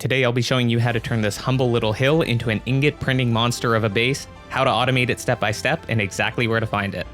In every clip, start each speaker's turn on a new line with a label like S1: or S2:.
S1: Today I'll be showing you how to turn this humble little hill into an ingot printing monster of a base, how to automate it step by step, and exactly where to find it.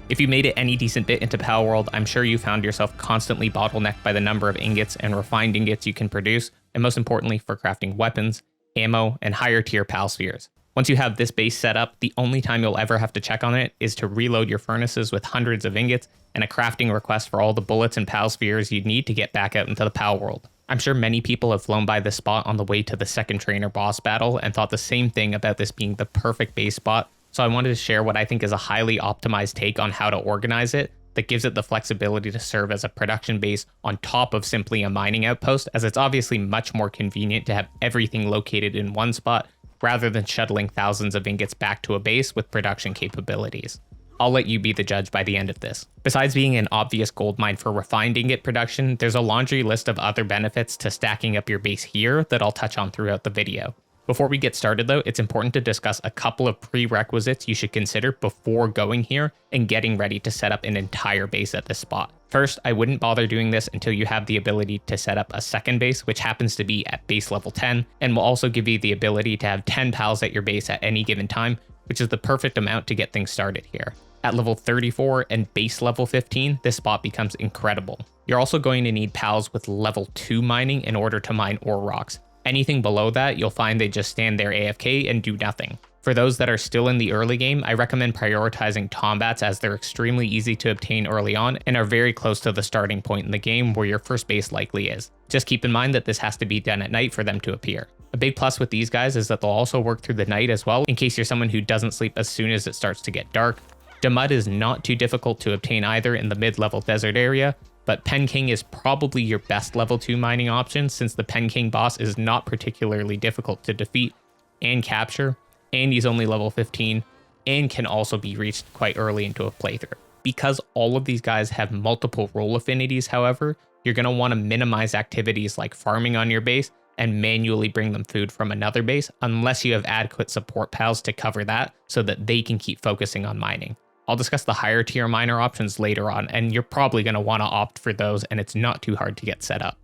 S1: If you made it any decent bit into Palworld, I'm sure you found yourself constantly bottlenecked by the number of ingots and refined ingots you can produce, and most importantly for crafting weapons, ammo, and higher tier pal spheres. Once you have this base set up, the only time you'll ever have to check on it is to reload your furnaces with hundreds of ingots and a crafting request for all the bullets and pal spheres you'd need to get back out into the Palworld. I'm sure many people have flown by this spot on the way to the second trainer boss battle and thought the same thing about this being the perfect base spot, so I wanted to share what I think is a highly optimized take on how to organize it that gives it the flexibility to serve as a production base on top of simply a mining outpost, as it's obviously much more convenient to have everything located in one spot rather than shuttling thousands of ingots back to a base with production capabilities. I'll let you be the judge by the end of this. Besides being an obvious gold mine for refined ingot production, there's a laundry list of other benefits to stacking up your base here that I'll touch on throughout the video. Before we get started though, it's important to discuss a couple of prerequisites you should consider before going here and getting ready to set up an entire base at this spot. First, I wouldn't bother doing this until you have the ability to set up a second base, which happens to be at base level 10, and will also give you the ability to have 10 pals at your base at any given time, which is the perfect amount to get things started here. At level 34 and base level 15, this spot becomes incredible. You're also going to need pals with level 2 mining in order to mine ore rocks. Anything below that, you'll find they just stand there AFK and do nothing. For those that are still in the early game, I recommend prioritizing Tombats as they're extremely easy to obtain early on and are very close to the starting point in the game where your first base likely is. Just keep in mind that this has to be done at night for them to appear. A big plus with these guys is that they'll also work through the night as well in case you're someone who doesn't sleep as soon as it starts to get dark. A.N.N.M.A is not too difficult to obtain either in the mid-level desert area, but Pen King is probably your best level 2 mining option since the Pen King boss is not particularly difficult to defeat and capture, and he's only level 15, and can also be reached quite early into a playthrough. Because all of these guys have multiple role affinities, however, you're going to want to minimize activities like farming on your base and manually bring them food from another base unless you have adequate support pals to cover that so that they can keep focusing on mining. I'll discuss the higher tier miner options later on, and you're probably going to want to opt for those, and it's not too hard to get set up.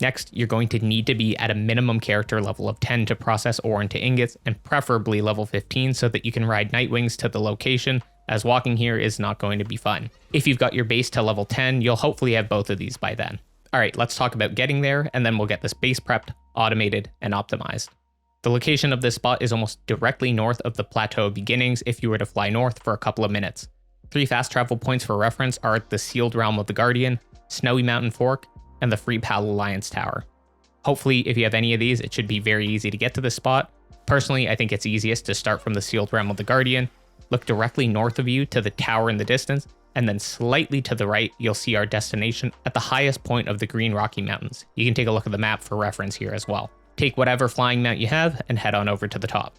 S1: Next, you're going to need to be at a minimum character level of 10 to process ore into ingots, and preferably level 15 so that you can ride Nightwings to the location, as walking here is not going to be fun. If you've got your base to level 10, you'll hopefully have both of these by then. Alright, let's talk about getting there, and then we'll get this base prepped, automated, and optimized. The location of this spot is almost directly north of the Plateau of Beginnings if you were to fly north for a couple of minutes. 3 fast travel points for reference are the Sealed Realm of the Guardian, Snowy Mountain Fork, and the Free Pal Alliance Tower. Hopefully, if you have any of these, it should be very easy to get to this spot. Personally, I think it's easiest to start from the Sealed Realm of the Guardian, look directly north of you to the tower in the distance, and then slightly to the right, you'll see our destination at the highest point of the Green Rocky Mountains. You can take a look at the map for reference here as well. Take whatever flying mount you have and head on over to the top.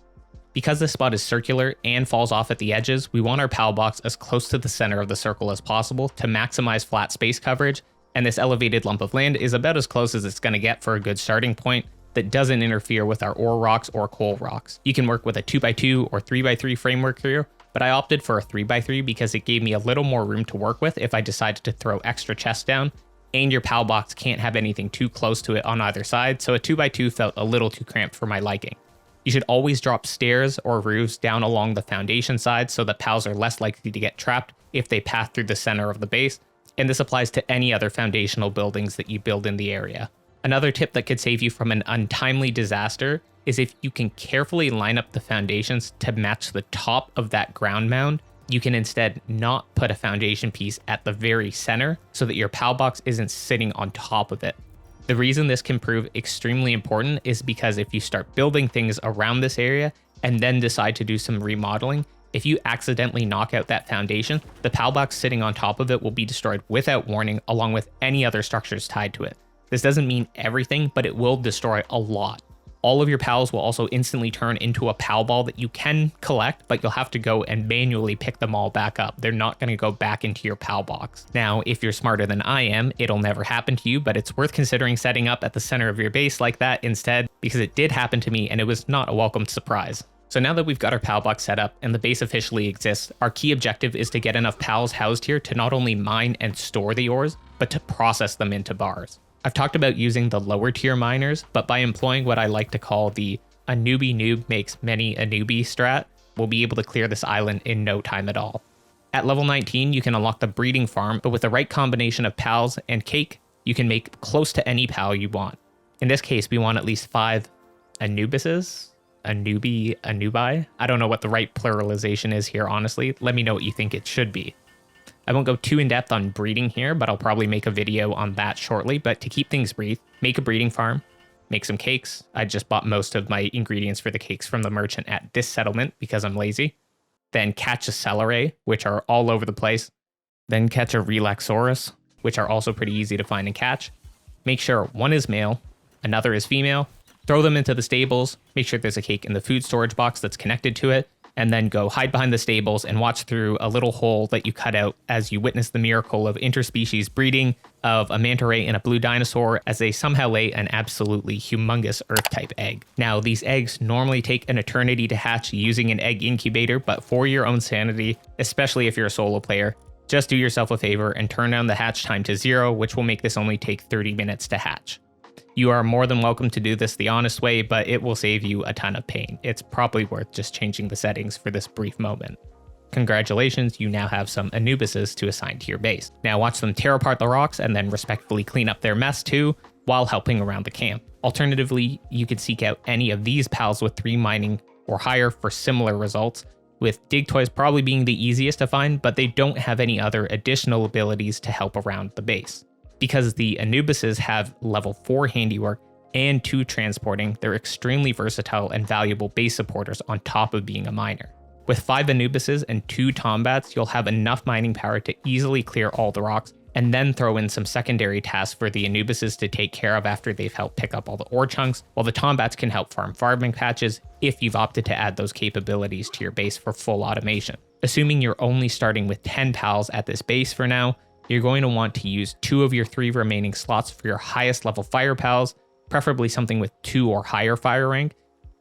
S1: Because this spot is circular and falls off at the edges, we want our pal box as close to the center of the circle as possible to maximize flat space coverage, and this elevated lump of land is about as close as it's going to get for a good starting point that doesn't interfere with our ore rocks or coal rocks. You can work with a 2x2 or 3x3 framework here, but I opted for a 3x3 because it gave me a little more room to work with if I decided to throw extra chests down, and your pal box can't have anything too close to it on either side, so a 2x2 felt a little too cramped for my liking. You should always drop stairs or roofs down along the foundation side so that pals are less likely to get trapped if they pass through the center of the base, and this applies to any other foundational buildings that you build in the area. Another tip that could save you from an untimely disaster is if you can carefully line up the foundations to match the top of that ground mound, you can instead not put a foundation piece at the very center so that your pal box isn't sitting on top of it. The reason this can prove extremely important is because if you start building things around this area and then decide to do some remodeling, if you accidentally knock out that foundation, the pal box sitting on top of it will be destroyed without warning along with any other structures tied to it. This doesn't mean everything, but it will destroy a lot. All of your pals will also instantly turn into a pal ball that you can collect, but you'll have to go and manually pick them all back up. They're not going to go back into your pal box. Now, if you're smarter than I am, it'll never happen to you, but it's worth considering setting up at the center of your base like that instead, because it did happen to me and it was not a welcome surprise. So now that we've got our pal box set up and the base officially exists, our key objective is to get enough pals housed here to not only mine and store the ores, but to process them into bars. I've talked about using the lower tier miners, but by employing what I like to call the "a newbie noob makes many a newbie" strat, we'll be able to clear this island in no time at all. At level 19, you can unlock the breeding farm, but with the right combination of pals and cake, you can make close to any pal you want. In this case, we want at least 5 Anubises? A newbie, a newbie? I don't know what the right pluralization is here, honestly. Let me know what you think it should be. I won't go too in depth on breeding here, but I'll probably make a video on that shortly. But to keep things brief, make a breeding farm, make some cakes. I just bought most of my ingredients for the cakes from the merchant at this settlement because I'm lazy. Then catch a celery, which are all over the place. Then catch a Relaxaurus, which are also pretty easy to find and catch. Make sure one is male, another is female. Throw them into the stables, make sure there's a cake in the food storage box that's connected to it, and then go hide behind the stables and watch through a little hole that you cut out as you witness the miracle of interspecies breeding of a manta ray and a blue dinosaur as they somehow lay an absolutely humongous Earth-type egg. Now, these eggs normally take an eternity to hatch using an egg incubator, but for your own sanity, especially if you're a solo player, just do yourself a favor and turn down the hatch time to 0, which will make this only take 30 minutes to hatch. You are more than welcome to do this the honest way, but it will save you a ton of pain. It's probably worth just changing the settings for this brief moment. Congratulations, you now have some Anubises to assign to your base. Now watch them tear apart the rocks and then respectfully clean up their mess too, while helping around the camp. Alternatively, you could seek out any of these pals with 3 mining or higher for similar results, with dig toys probably being the easiest to find, but they don't have any other additional abilities to help around the base. Because the Anubises have level 4 handiwork and 2 transporting, they're extremely versatile and valuable base supporters on top of being a miner. With 5 Anubises and 2 Tombats, you'll have enough mining power to easily clear all the rocks, and then throw in some secondary tasks for the Anubises to take care of after they've helped pick up all the ore chunks, while the Tombats can help farm farming patches if you've opted to add those capabilities to your base for full automation. Assuming you're only starting with 10 pals at this base for now, you're going to want to use 2 of your 3 remaining slots for your highest level fire pals, preferably something with 2 or higher fire rank,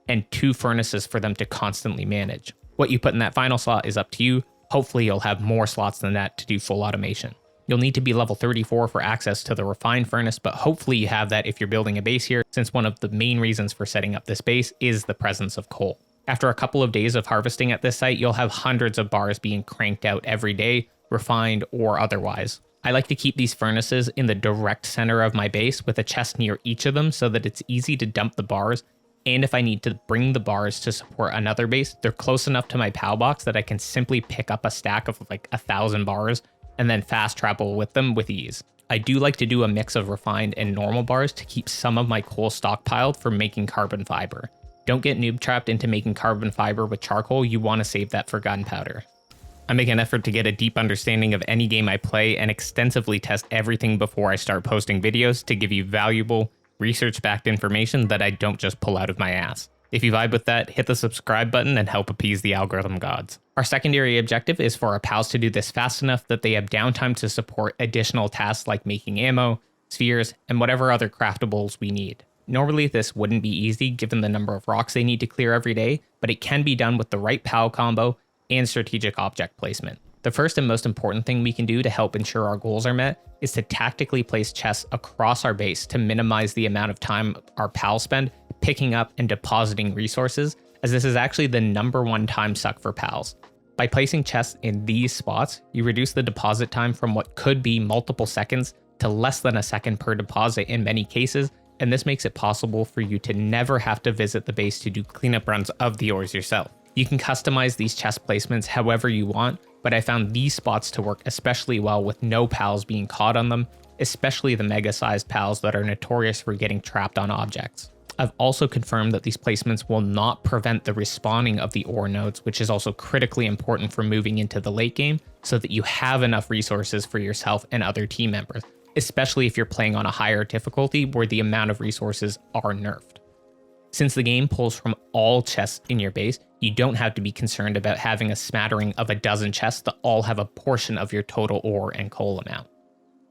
S1: and 2 furnaces for them to constantly manage. What you put in that final slot is up to you. Hopefully you'll have more slots than that to do full automation. You'll need to be level 34 for access to the refined furnace, but hopefully you have that if you're building a base here, since one of the main reasons for setting up this base is the presence of coal. After a couple of days of harvesting at this site, you'll have hundreds of bars being cranked out every day, refined or otherwise. I like to keep these furnaces in the direct center of my base with a chest near each of them so that it's easy to dump the bars, and if I need to bring the bars to support another base, they're close enough to my PAL box that I can simply pick up a stack of like 1,000 bars and then fast travel with them with ease. I do like to do a mix of refined and normal bars to keep some of my coal stockpiled for making carbon fiber. Don't get noob trapped into making carbon fiber with charcoal, you want to save that for gunpowder. I make an effort to get a deep understanding of any game I play and extensively test everything before I start posting videos to give you valuable, research-backed information that I don't just pull out of my ass. If you vibe with that, hit the subscribe button and help appease the algorithm gods. Our secondary objective is for our pals to do this fast enough that they have downtime to support additional tasks like making ammo, spheres, and whatever other craftables we need. Normally this wouldn't be easy given the number of rocks they need to clear every day, but it can be done with the right PAL combo and strategic object placement. The first and most important thing we can do to help ensure our goals are met is to tactically place chests across our base to minimize the amount of time our pals spend picking up and depositing resources, as this is actually the #1 time suck for pals. By placing chests in these spots, you reduce the deposit time from what could be multiple seconds to less than a second per deposit in many cases, and this makes it possible for you to never have to visit the base to do cleanup runs of the ores yourself. You can customize these chest placements however you want, but I found these spots to work especially well with no pals being caught on them, especially the mega-sized pals that are notorious for getting trapped on objects. I've also confirmed that these placements will not prevent the respawning of the ore nodes, which is also critically important for moving into the late game, so that you have enough resources for yourself and other team members, especially if you're playing on a higher difficulty where the amount of resources are nerfed. Since the game pulls from all chests in your base, you don't have to be concerned about having a smattering of a dozen chests that all have a portion of your total ore and coal amount.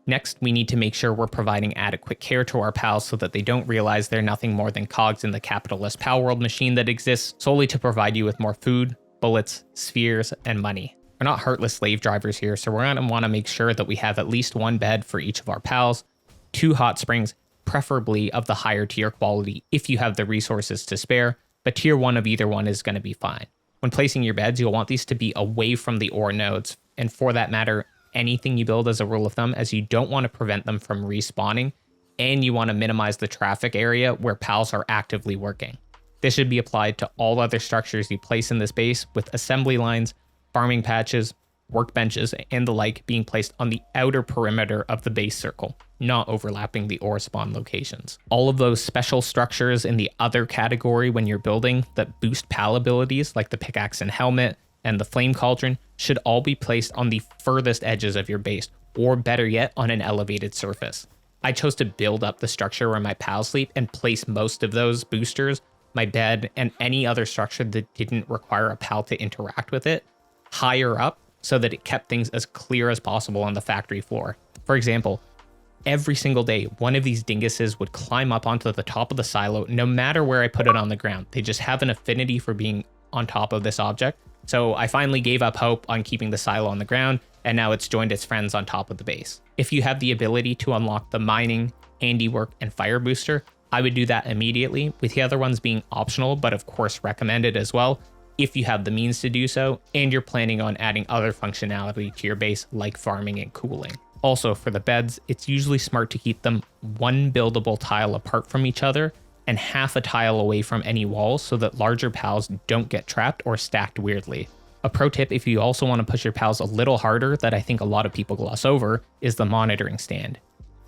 S1: Next, we need to make sure we're providing adequate care to our pals so that they don't realize they're nothing more than cogs in the capitalist Palworld machine that exists solely to provide you with more food, bullets, spheres, and money. We're not heartless slave drivers here, so we're going to want to make sure that we have at least 1 bed for each of our pals, 2 hot springs, preferably of the higher tier quality if you have the resources to spare, but tier 1 of either one is going to be fine. When placing your beds, you'll want these to be away from the ore nodes, and for that matter, anything you build as a rule of thumb, as you don't want to prevent them from respawning, and you want to minimize the traffic area where pals are actively working. This should be applied to all other structures you place in this base, with assembly lines, farming patches, workbenches, and the like being placed on the outer perimeter of the base circle, not overlapping the ore spawn locations. All of those special structures in the other category when you're building that boost pal abilities, like the pickaxe and helmet and the flame cauldron, should all be placed on the furthest edges of your base, or better yet, on an elevated surface. I chose to build up the structure where my pals sleep and place most of those boosters, my bed, and any other structure that didn't require a pal to interact with it higher up, so that it kept things as clear as possible on the factory floor. For example, every single day, one of these dinguses would climb up onto the top of the silo no matter where I put it on the ground. They just have an affinity for being on top of this object. So I finally gave up hope on keeping the silo on the ground, and now it's joined its friends on top of the base. If you have the ability to unlock the mining, handiwork, and fire booster, I would do that immediately, with the other ones being optional, but of course recommended as well, if you have the means to do so, and you're planning on adding other functionality to your base like farming and cooling. Also, for the beds, it's usually smart to keep them one buildable tile apart from each other and half a tile away from any walls so that larger pals don't get trapped or stacked weirdly. A pro tip if you also want to push your pals a little harder that I think a lot of people gloss over is the monitoring stand.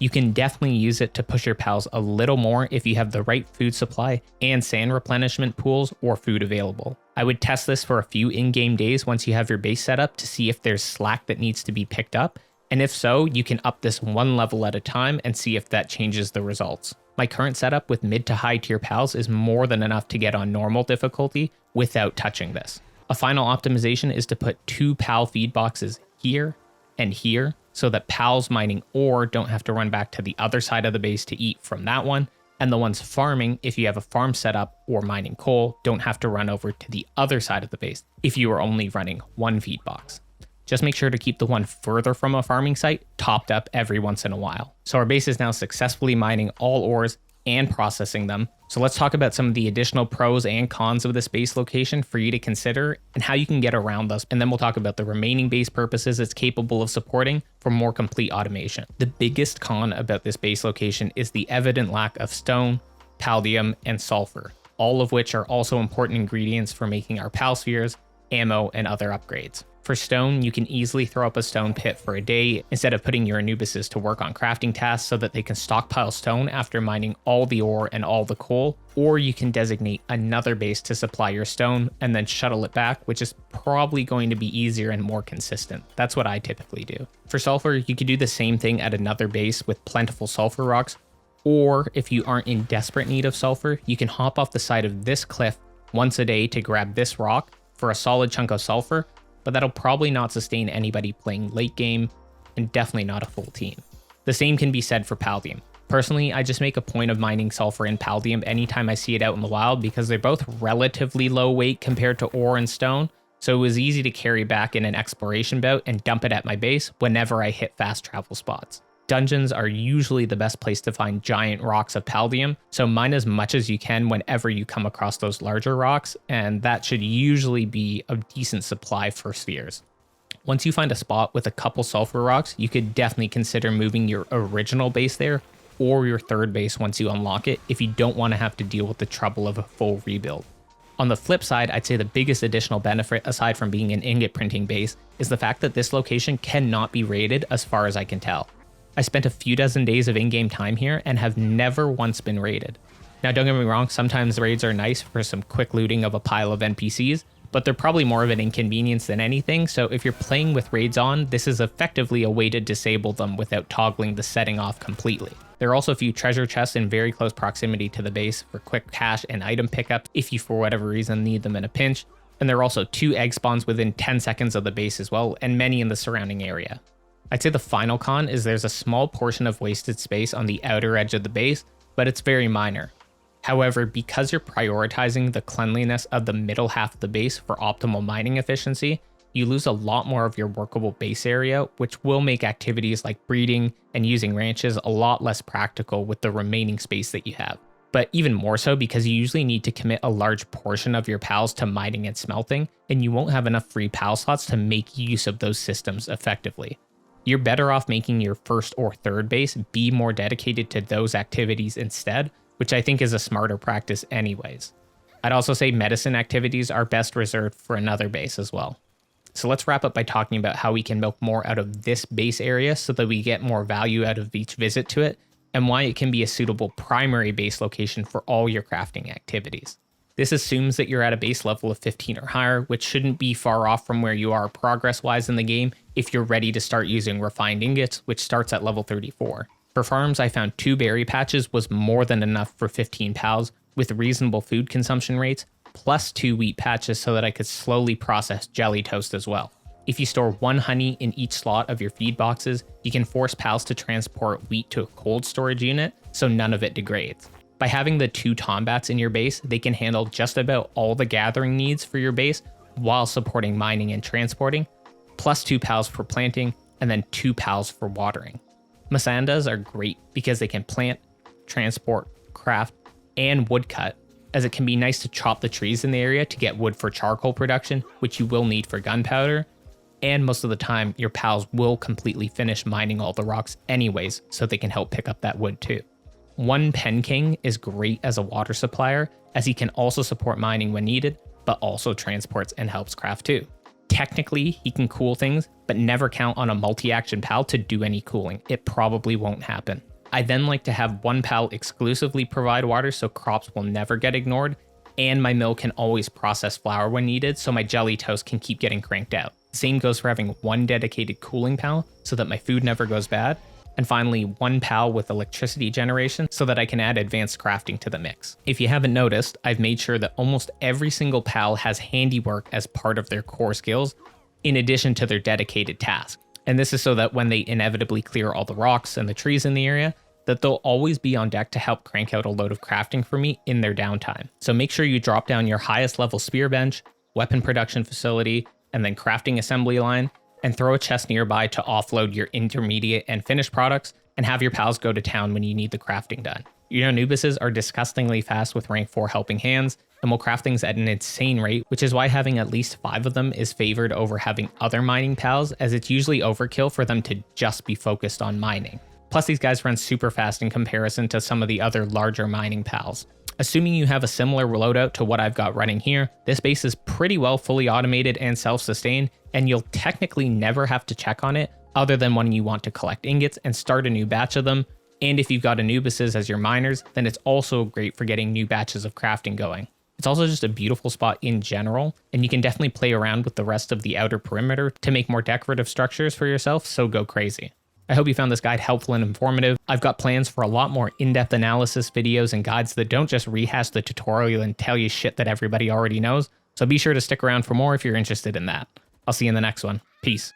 S1: You can definitely use it to push your pals a little more if you have the right food supply and sand replenishment pools or food available. I would test this for a few in-game days once you have your base set up to see if there's slack that needs to be picked up, and if so, you can up this one level at a time and see if that changes the results. My current setup with mid to high tier pals is more than enough to get on normal difficulty without touching this. A final optimization is to put 2 pal feed boxes here and here, so that pals mining ore don't have to run back to the other side of the base to eat from that one, and the ones farming, if you have a farm setup or mining coal, don't have to run over to the other side of the base if you are only running 1 feed box. Just make sure to keep the one further from a farming site topped up every once in a while. So our base is now successfully mining all ores and processing them. So let's talk about some of the additional pros and cons of this base location for you to consider and how you can get around those. And then we'll talk about the remaining base purposes it's capable of supporting for more complete automation. The biggest con about this base location is the evident lack of stone, paldium, and sulfur, all of which are also important ingredients for making our pal spheres, ammo, and other upgrades. For stone, you can easily throw up a stone pit for a day instead of putting your Anubises to work on crafting tasks so that they can stockpile stone after mining all the ore and all the coal, or you can designate another base to supply your stone and then shuttle it back, which is probably going to be easier and more consistent. That's what I typically do. For sulfur, you could do the same thing at another base with plentiful sulfur rocks, or if you aren't in desperate need of sulfur, you can hop off the side of this cliff once a day to grab this rock for a solid chunk of sulfur, but that'll probably not sustain anybody playing late game, and definitely not a full team. The same can be said for paldium. Personally, I just make a point of mining sulfur and paldium anytime I see it out in the wild because they're both relatively low weight compared to ore and stone, so it was easy to carry back in an exploration bout and dump it at my base whenever I hit fast travel spots. Dungeons are usually the best place to find giant rocks of paldium, so mine as much as you can whenever you come across those larger rocks, and that should usually be a decent supply for spheres. Once you find a spot with a couple sulfur rocks, you could definitely consider moving your original base there, or your third base once you unlock it, if you don't want to have to deal with the trouble of a full rebuild. On the flip side, I'd say the biggest additional benefit, aside from being an ingot printing base, is the fact that this location cannot be raided as far as I can tell. I spent a few dozen days of in-game time here and have never once been raided. Now don't get me wrong, sometimes raids are nice for some quick looting of a pile of NPCs, but they're probably more of an inconvenience than anything, so if you're playing with raids on, this is effectively a way to disable them without toggling the setting off completely. There are also a few treasure chests in very close proximity to the base for quick cash and item pickup if you for whatever reason need them in a pinch, and there are also 2 egg spawns within 10 seconds of the base as well, and many in the surrounding area. I'd say the final con is there's a small portion of wasted space on the outer edge of the base, but it's very minor. However, because you're prioritizing the cleanliness of the middle half of the base for optimal mining efficiency, you lose a lot more of your workable base area, which will make activities like breeding and using ranches a lot less practical with the remaining space that you have. But even more so because you usually need to commit a large portion of your pals to mining and smelting, and you won't have enough free pal slots to make use of those systems effectively. You're better off making your first or third base be more dedicated to those activities instead, which I think is a smarter practice anyways. I'd also say medicine activities are best reserved for another base as well. So let's wrap up by talking about how we can milk more out of this base area so that we get more value out of each visit to it, and why it can be a suitable primary base location for all your crafting activities. This assumes that you're at a base level of 15 or higher, which shouldn't be far off from where you are progress-wise in the game if you're ready to start using refined ingots, which starts at level 34. For farms, I found 2 berry patches was more than enough for 15 pals with reasonable food consumption rates, plus 2 wheat patches so that I could slowly process jelly toast as well. If you store 1 honey in each slot of your feed boxes, you can force pals to transport wheat to a cold storage unit so none of it degrades. By having the 2 tombats in your base, they can handle just about all the gathering needs for your base while supporting mining and transporting, plus 2 pals for planting, and then 2 pals for watering. Masandas are great because they can plant, transport, craft, and woodcut, as it can be nice to chop the trees in the area to get wood for charcoal production, which you will need for gunpowder, and most of the time your pals will completely finish mining all the rocks anyways, so they can help pick up that wood too. 1 Pen King is great as a water supplier, as he can also support mining when needed, but also transports and helps craft too. Technically, he can cool things, but never count on a multi-action pal to do any cooling. It probably won't happen. I then like to have 1 pal exclusively provide water so crops will never get ignored, and my mill can always process flour when needed so my jelly toast can keep getting cranked out. Same goes for having 1 dedicated cooling pal so that my food never goes bad, and finally 1 pal with electricity generation so that I can add advanced crafting to the mix. If you haven't noticed, I've made sure that almost every single pal has handiwork as part of their core skills, in addition to their dedicated task. And this is so that when they inevitably clear all the rocks and the trees in the area, that they'll always be on deck to help crank out a load of crafting for me in their downtime. So make sure you drop down your highest level spear bench, weapon production facility, and then crafting assembly line, and throw a chest nearby to offload your intermediate and finished products, and have your pals go to town when you need the crafting done. Your Anubises are disgustingly fast with rank 4 helping hands, and will craft things at an insane rate, which is why having at least 5 of them is favored over having other mining pals, as it's usually overkill for them to just be focused on mining. Plus these guys run super fast in comparison to some of the other larger mining pals. Assuming you have a similar loadout to what I've got running here, this base is pretty well fully automated and self-sustained, and you'll technically never have to check on it other than when you want to collect ingots and start a new batch of them. And if you've got Anubises as your miners, then it's also great for getting new batches of crafting going. It's also just a beautiful spot in general, and you can definitely play around with the rest of the outer perimeter to make more decorative structures for yourself, so go crazy. I hope you found this guide helpful and informative. I've got plans for a lot more in-depth analysis videos and guides that don't just rehash the tutorial and tell you shit that everybody already knows, so be sure to stick around for more if you're interested in that. I'll see you in the next one. Peace.